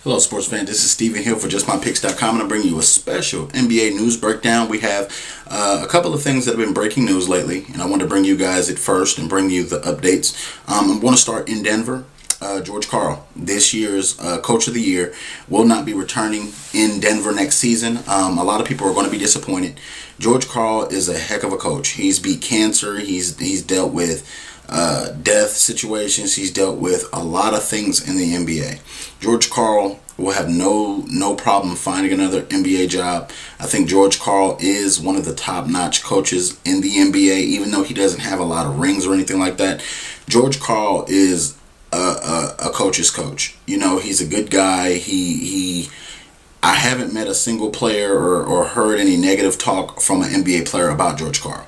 Hello, sports fan. This is Steven Hill for JustMyPicks.com, and I'm bringing you a special NBA news breakdown. We have a couple of things that have been breaking news lately, and I want to bring you guys it first and bring you the updates. I'm going to start in Denver. George Karl, this year's Coach of the Year, will not be returning in Denver next season. A lot of people are going to be disappointed. George Karl is a heck of a coach. He's beat cancer. He's dealt with death situations. He's dealt with a lot of things in the NBA. George Karl will have no problem finding another NBA job. I think George Karl is one of the top-notch coaches in the NBA, even though he doesn't have a lot of rings or anything like that. George Karl is a coach's coach. You know, he's a good guy. I haven't met a single player or heard any negative talk from an NBA player about George Karl.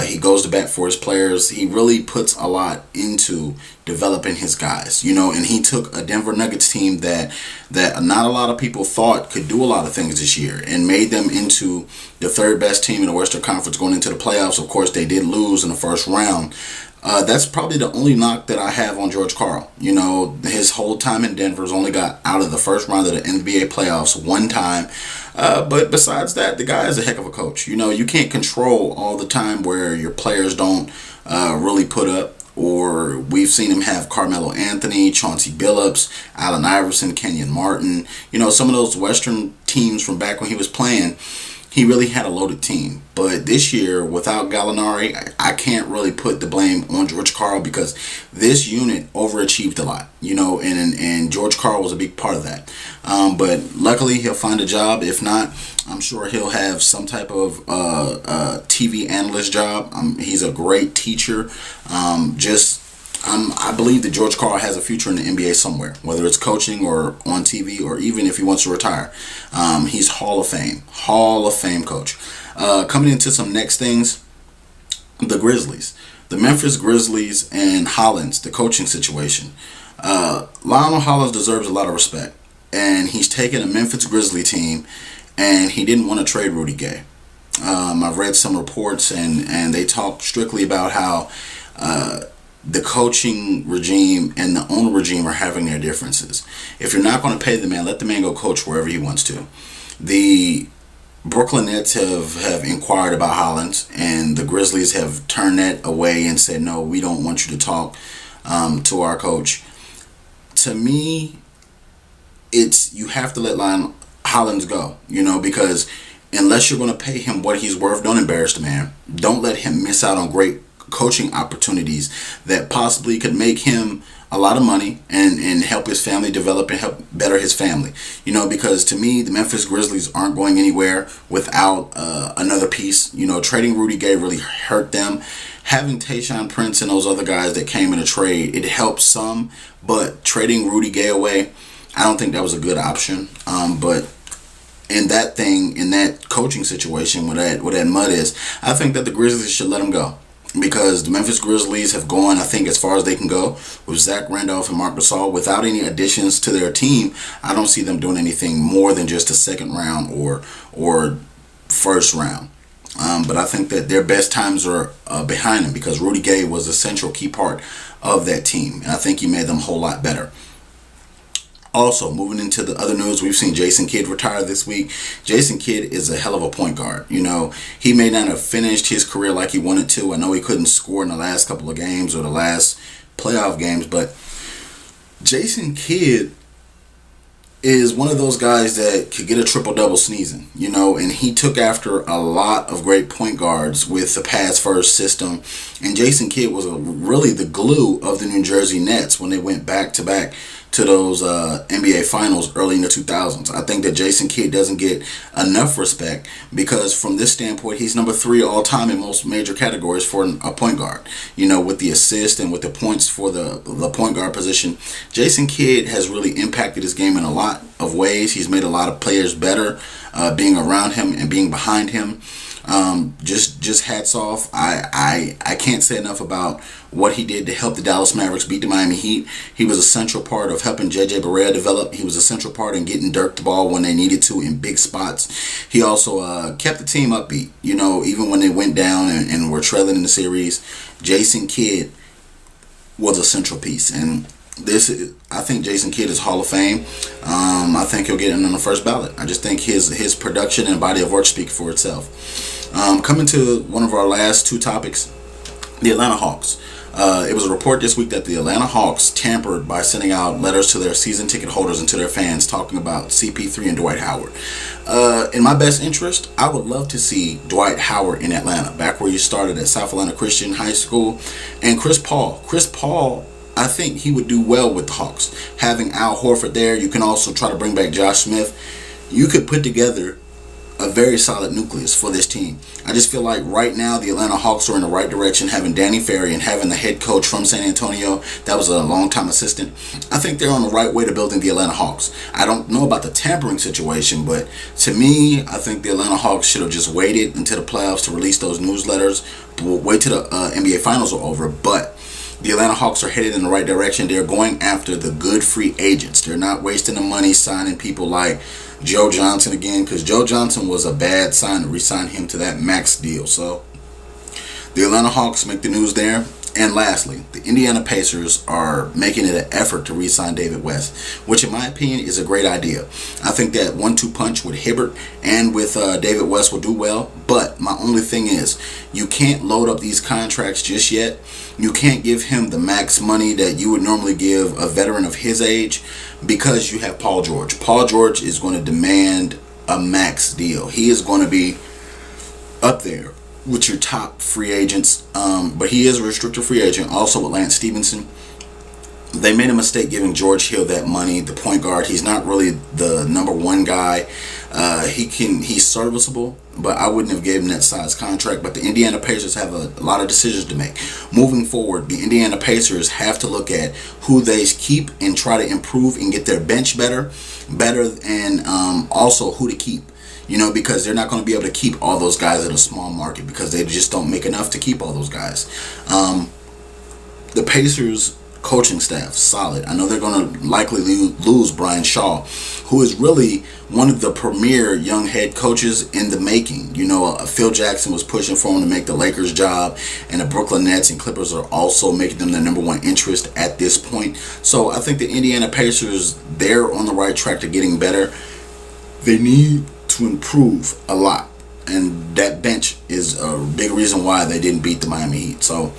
He goes to bat for his players. He really puts a lot into developing his guys, you know, and he took a Denver Nuggets team that not a lot of people thought could do a lot of things this year and made them into the third best team in the Western Conference going into the playoffs. Of course, they did lose in the first round. That's probably the only knock that I have on George Karl. You know, his whole time in Denver's only got out of the first round of the NBA playoffs one time. But besides that, the guy is a heck of a coach. You know, you can't control all the time where your players don't really put up. Or we've seen him have Carmelo Anthony, Chauncey Billups, Allen Iverson, Kenyon Martin. You know, some of those Western teams from back when he was playing. He really had a loaded team. But this year, without Gallinari, I can't really put the blame on George Karl because this unit overachieved a lot, you know, and George Karl was a big part of that. But luckily, he'll find a job. If not, I'm sure he'll have some type of TV analyst job. He's a great teacher. I believe that George Karl has a future in the NBA somewhere, whether it's coaching or on TV or even if he wants to retire. He's Hall of Fame coach. Coming into some next things, the Grizzlies. The Memphis Grizzlies and Hollins, the coaching situation. Lionel Hollins deserves a lot of respect. And he's taken a Memphis Grizzly team and he didn't want to trade Rudy Gay. I've read some reports and they talk strictly about how the coaching regime and the owner regime are having their differences. If you're not going to pay the man, let the man go coach wherever he wants to. The Brooklyn Nets have inquired about Hollins, and the Grizzlies have turned that away and said, no, we don't want you to talk to our coach. To me, you have to let Hollins go, you know, because unless you're going to pay him what he's worth, don't embarrass the man. Don't let him miss out on great coaching opportunities that possibly could make him a lot of money and help his family develop and help better his family. You know, because to me, the Memphis Grizzlies aren't going anywhere without another piece. You know, trading Rudy Gay really hurt them. Having Tayshaun Prince and those other guys that came in a trade, it helped some, but trading Rudy Gay away, I don't think that was a good option. But in that coaching situation, where that mud is, I think that the Grizzlies should let him go. Because the Memphis Grizzlies have gone, I think, as far as they can go with Zach Randolph and Marc Gasol. Without any additions to their team, I don't see them doing anything more than just a second round or first round. But I think that their best times are behind them because Rudy Gay was a central key part of that team. And I think he made them a whole lot better. Also, moving into the other news, we've seen Jason Kidd retire this week. Jason Kidd is a hell of a point guard. You know, he may not have finished his career like he wanted to. I know he couldn't score in the last couple of games or the last playoff games, but Jason Kidd is one of those guys that could get a triple-double sneezing, you know, and he took after a lot of great point guards with the pass-first system, and Jason Kidd was really the glue of the New Jersey Nets when they went back-to-back to those NBA Finals early in the 2000s. I think that Jason Kidd doesn't get enough respect because from this standpoint, he's number 3 all-time in most major categories for a point guard. You know, with the assist and with the points for the point guard position, Jason Kidd has really impacted his game in a lot of ways. He's made a lot of players better being around him and being behind him. Just hats off. I can't say enough about what he did to help the Dallas Mavericks beat the Miami Heat. He was a central part of helping JJ Barea develop. He was a central part in getting Dirk the ball when they needed to in big spots. He also kept the team upbeat. You know, even when they went down and were trailing in the series, Jason Kidd was a central piece. And I think Jason Kidd is Hall of Fame. I think he'll get in on the first ballot. I just think his production and body of work speak for itself. Coming to one of our last two topics, the Atlanta Hawks. It was a report this week that the Atlanta Hawks tampered by sending out letters to their season ticket holders and to their fans talking about CP3 and Dwight Howard. In my best interest, I would love to see Dwight Howard in Atlanta, back where you started at South Atlanta Christian High School. And Chris Paul, I think he would do well with the Hawks. Having Al Horford there, you can also try to bring back Josh Smith. You could put together a very solid nucleus for this team. I just feel like right now the Atlanta Hawks are in the right direction. Having Danny Ferry and having the head coach from San Antonio, that was a long-time assistant. I think they're on the right way to building the Atlanta Hawks. I don't know about the tampering situation, but to me, I think the Atlanta Hawks should have just waited until the playoffs to release those newsletters. Wait till the NBA Finals are over, but the Atlanta Hawks are headed in the right direction. They're going after the good free agents. They're not wasting the money signing people like Joe Johnson again, because Joe Johnson was a bad sign to re-sign him to that max deal. So the Atlanta Hawks make the news there. And lastly, the Indiana Pacers are making it an effort to re-sign David West, which in my opinion is a great idea. I think that 1-2 punch with Hibbert and with David West will do well. But my only thing is, you can't load up these contracts just yet. You can't give him the max money that you would normally give a veteran of his age, because you have Paul George. Paul George is going to demand a max deal. He is going to be up there with your top free agents, but he is a restricted free agent. Also with Lance Stevenson, they made a mistake giving George Hill that money. The point guard, he's not really the number one guy. He's serviceable, but I wouldn't have given him that size contract. But the Indiana Pacers have a lot of decisions to make moving forward. The Indiana Pacers have to look at who they keep and try to improve and get their bench better, and also who to keep. You know, because they're not going to be able to keep all those guys in a small market, because they just don't make enough to keep all those guys. The Pacers coaching staff, solid. I know they're going to likely lose Brian Shaw, who is really one of the premier young head coaches in the making. You know, Phil Jackson was pushing for him to make the Lakers job, and the Brooklyn Nets and Clippers are also making them their number one interest at this point. So I think the Indiana Pacers, they're on the right track to getting better. They need to improve a lot, and that bench is a big reason why they didn't beat the Miami Heat. So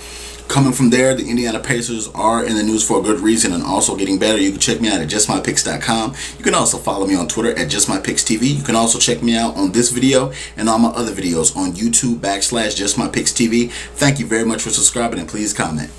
coming from there, the Indiana Pacers are in the news for a good reason and also getting better. You can check me out at justmypicks.com. You can also follow me on Twitter at justmypicks.tv. You can also check me out on this video and all my other videos on YouTube /justmypicks.tv. Thank you very much for subscribing, and please comment.